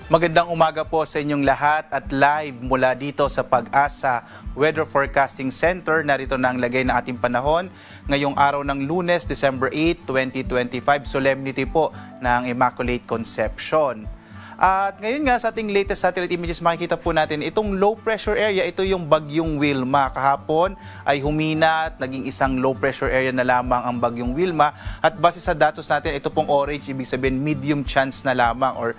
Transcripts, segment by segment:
Magandang umaga po sa inyong lahat at live mula dito sa Pag-asa Weather Forecasting Center. Narito na ang lagay ng ating panahon ngayong araw ng Lunes, December 8, 2025, solemnity po ng Immaculate Conception. At ngayon nga sa ating latest satellite images makikita po natin itong low pressure area, ito yung bagyong Wilma. Kahapon ay humina at naging isang low pressure area na lamang ang bagyong Wilma. At base sa datos natin, ito pong orange, ibig sabihin medium chance na lamang or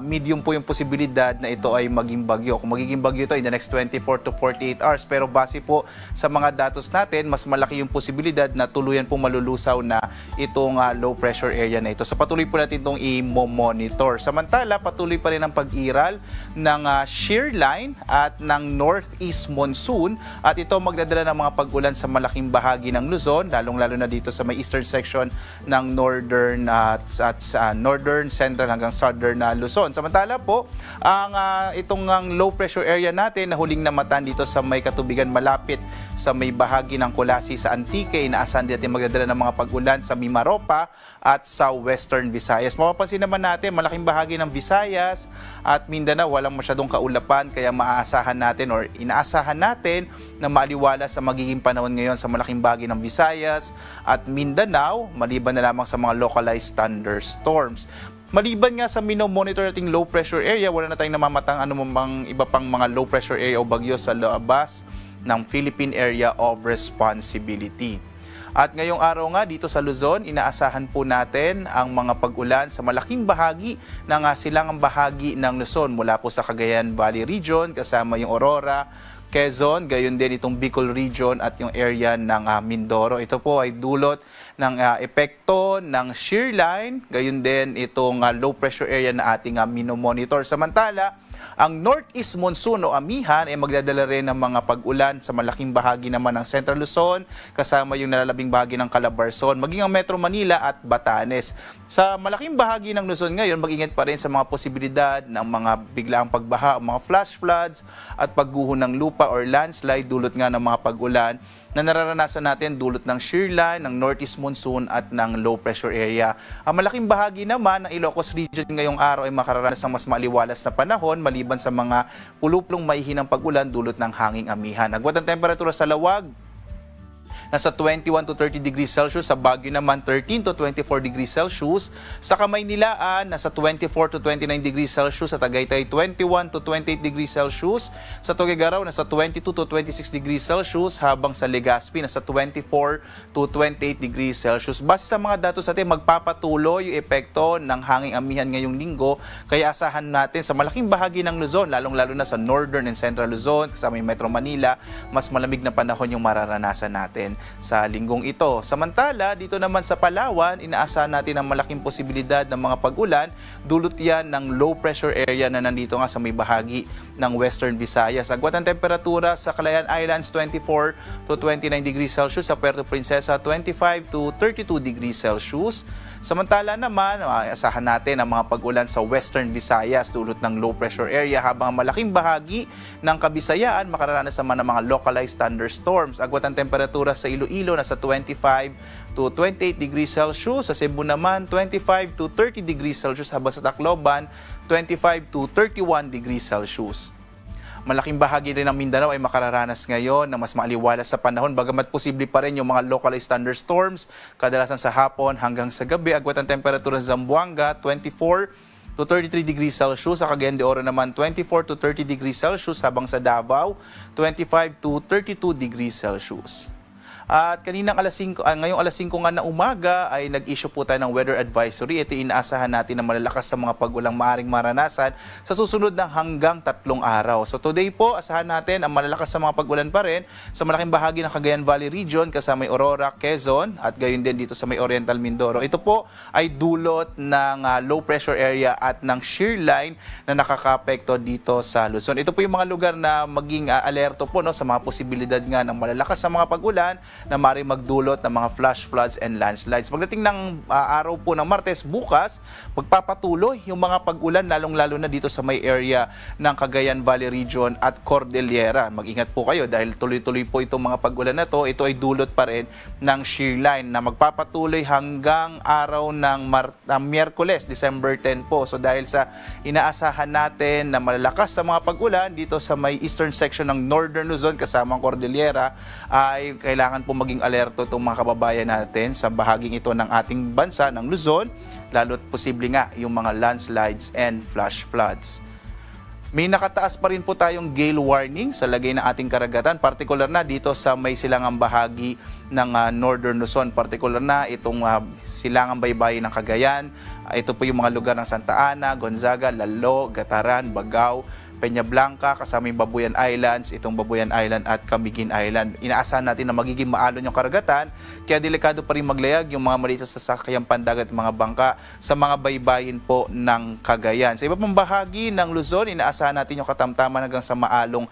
medium po yung posibilidad na ito ay maging bagyo. Kung magiging bagyo ito in the next 24 to 48 hours. Pero base po sa mga datos natin, mas malaki yung posibilidad na tuluyan po malulusaw na itong low pressure area na ito. So patuloy po natin itong i-monitor. Samantala, patuloy pa rin ang pag-iral ng shear line at ng northeast monsoon. At ito magdadala ng mga pag-ulan sa malaking bahagi ng Luzon, lalong-lalo na dito sa may eastern section ng northern northern, central hanggang southern Luzon. Samantala po, itong low pressure area natin na huling namatan dito sa may katubigan malapit sa may bahagi ng Colasi sa Antique, inaasahan natin magdadala ng mga pag-ulan sa Mimaropa at sa Western Visayas. Mapapansin naman natin, malaking bahagi ng Visayas at Mindanao walang masyadong kaulapan, kaya maaasahan natin or inaasahan natin na maliwalas sa magiging panahon ngayon sa malaking bahagi ng Visayas at Mindanao, maliban na lamang sa mga localized thunderstorms. Maliban nga sa monitor nating low pressure area, wala na tayong namamatang iba pang mga low pressure area o bagyo sa labas ng Philippine Area of Responsibility. At ngayong araw nga dito sa Luzon, inaasahan po natin ang mga pag-ulan sa malaking bahagi ng silangang bahagi ng Luzon mula po sa Cagayan Valley Region kasama yung Aurora, Quezon, gayon din itong Bicol Region at yung area ng Mindoro. Ito po ay dulot ng epekto ng shear line, gayon din itong low pressure area na ating minomonitor. Samantala, ang northeast monsoon o amihan ay magdadala rin ng mga pag-ulan sa malaking bahagi naman ng Central Luzon, kasama yung nalalabing bahagi ng Calabarzon, maging ang Metro Manila at Batanes. Sa malaking bahagi ng Luzon ngayon, mag-ingat pa rin sa mga posibilidad ng mga biglaang pagbaha, mga flash floods at pagguho ng lupa or landslide dulot nga ng mga pag-ulan na nararanasan natin dulot ng shear line, ng northeast monsoon at ng low pressure area. Ang malaking bahagi naman ng Ilocos Region ngayong araw ay makararanas ng mas maliwalas na panahon maliban sa mga puluplong maihinang pag-ulan dulot ng hanging amihan. Agwat ang temperatura sa Lawag, nasa 21 to 30 degrees Celsius. Sa Baguio naman, 13 to 24 degrees Celsius. Sa Kamaynilaan, nasa 24 to 29 degrees Celsius. Sa Tagaytay, 21 to 28 degrees Celsius. Sa Tuguegarao, nasa 22 to 26 degrees Celsius. Habang sa Legazpi, nasa 24 to 28 degrees Celsius. Base sa mga datos natin, magpapatuloy yung epekto ng hanging amihan ngayong linggo. Kaya asahan natin sa malaking bahagi ng Luzon, lalong-lalo na sa Northern and Central Luzon, kasama yung Metro Manila, mas malamig na panahon yung mararanasan natin sa linggong ito. Samantala, dito naman sa Palawan, inaasahan natin ang malaking posibilidad ng mga pag-ulan. Dulot yan ng low pressure area na nandito nga sa may bahagi ng Western Visayas. Agwat ang temperatura sa Calayan Islands, 24 to 29 degrees Celsius. Sa Puerto Princesa, 25 to 32 degrees Celsius. Samantala naman, asahan natin ang mga pag-ulan sa Western Visayas dulot ng low pressure area, habang ang malaking bahagi ng Kabisayaan makararanas naman ng mga localized thunderstorms. Agwat ang temperatura sa Iloilo nasa 25 to 28 degrees Celsius. Sa Cebu naman, 25 to 30 degrees Celsius, habang sa Tacloban, 25 to 31 degrees Celsius. Malaking bahagi rin ng Mindanao ay makararanas ngayon na mas maaliwalas sa panahon, bagamat posible pa rin yung mga localized thunderstorms kadalasan sa hapon hanggang sa gabi. Agwat ang temperatura sa Zamboanga, 24 to 33 degrees Celsius. Sa Cagayan de Oro naman, 24 to 30 degrees Celsius, habang sa Davao, 25 to 32 degrees Celsius. At ngayong alas 5 nga na umaga ay nag-issue po tayo ng weather advisory. Ito inaasahan natin na malalakas sa mga pag-ulang maaring maranasan sa susunod na hanggang 3 araw. So today po, asahan natin ang malalakas sa mga pag-ulan pa rin sa malaking bahagi ng Cagayan Valley Region kasama may Aurora, Quezon at gayon din dito sa may Oriental Mindoro. Ito po ay dulot ng low pressure area at ng shear line na nakakapekto dito sa Luzon. Ito po yung mga lugar na maging alerto po, no, sa mga posibilidad nga ng malalakas sa mga pag-ulan na maaaring magdulot ng mga flash floods and landslides. Pagdating ng araw po ng Martes, bukas, magpapatuloy yung mga pag-ulan, lalong-lalo na dito sa may area ng Cagayan Valley Region at Cordillera. Mag-ingat po kayo dahil tuloy-tuloy po itong mga pag-ulan na to. Ito ay dulot pa rin ng shear line na magpapatuloy hanggang araw ng Miyerkules, December 10 po. So dahil sa inaasahan natin na malalakas sa mga pag-ulan dito sa may eastern section ng Northern Luzon kasama ang Cordillera, ay kailangan po maging alerto itong mga kababayan natin sa bahaging ito ng ating bansa, ng Luzon, lalo't posible nga yung mga landslides and flash floods. May nakataas pa rin po tayong gale warning sa lagay ng ating karagatan, partikular na dito sa may silangang bahagi ng Northern Luzon, partikular na itong silangang baybayin ng Cagayan. Ito po yung mga lugar ng Santa Ana, Gonzaga, Lalo, Gataran, Bagao, Peña Blanca, kasama yung Babuyan Islands, itong Babuyan Island at Camiguin Island. Inaasahan natin na magiging maalon yung karagatan, kaya delikado pa rin maglayag yung mga maliit sa sasakyan pandagat at mga bangka sa mga baybayin po ng Cagayan. Sa iba pang bahagi ng Luzon, inaasahan natin yung katamtaman hanggang sa maalong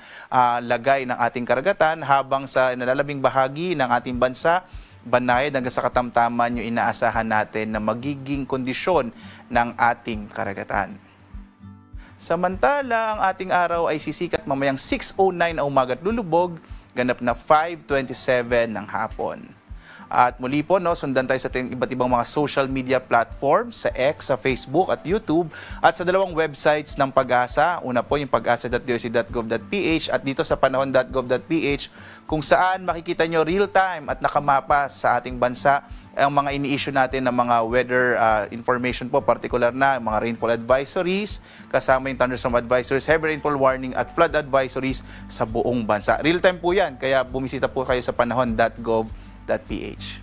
lagay ng ating karagatan, habang sa nalalabing bahagi ng ating bansa, banayad hanggang sa katamtaman yung inaasahan natin na magiging kondisyon ng ating karagatan. Samantala, ang ating araw ay sisikat mamayang 6:09 na umaga at lulubog, ganap na 5:27 ng hapon. At muli po, sundan tayo sa iba't ibang mga social media platforms, sa X, sa Facebook at YouTube, at sa dalawang websites ng Pag-asa. Una po yung pag-asa.doc.gov.ph at dito sa panahon.gov.ph, kung saan makikita nyo real-time at nakamapa sa ating bansa ang mga ini-issue natin ng mga weather information po, particular na mga rainfall advisories, kasama yung thunderstorm advisories, heavy rainfall warning at flood advisories sa buong bansa. Real time po yan, kaya bumisita po kayo sa panahon.gov.ph.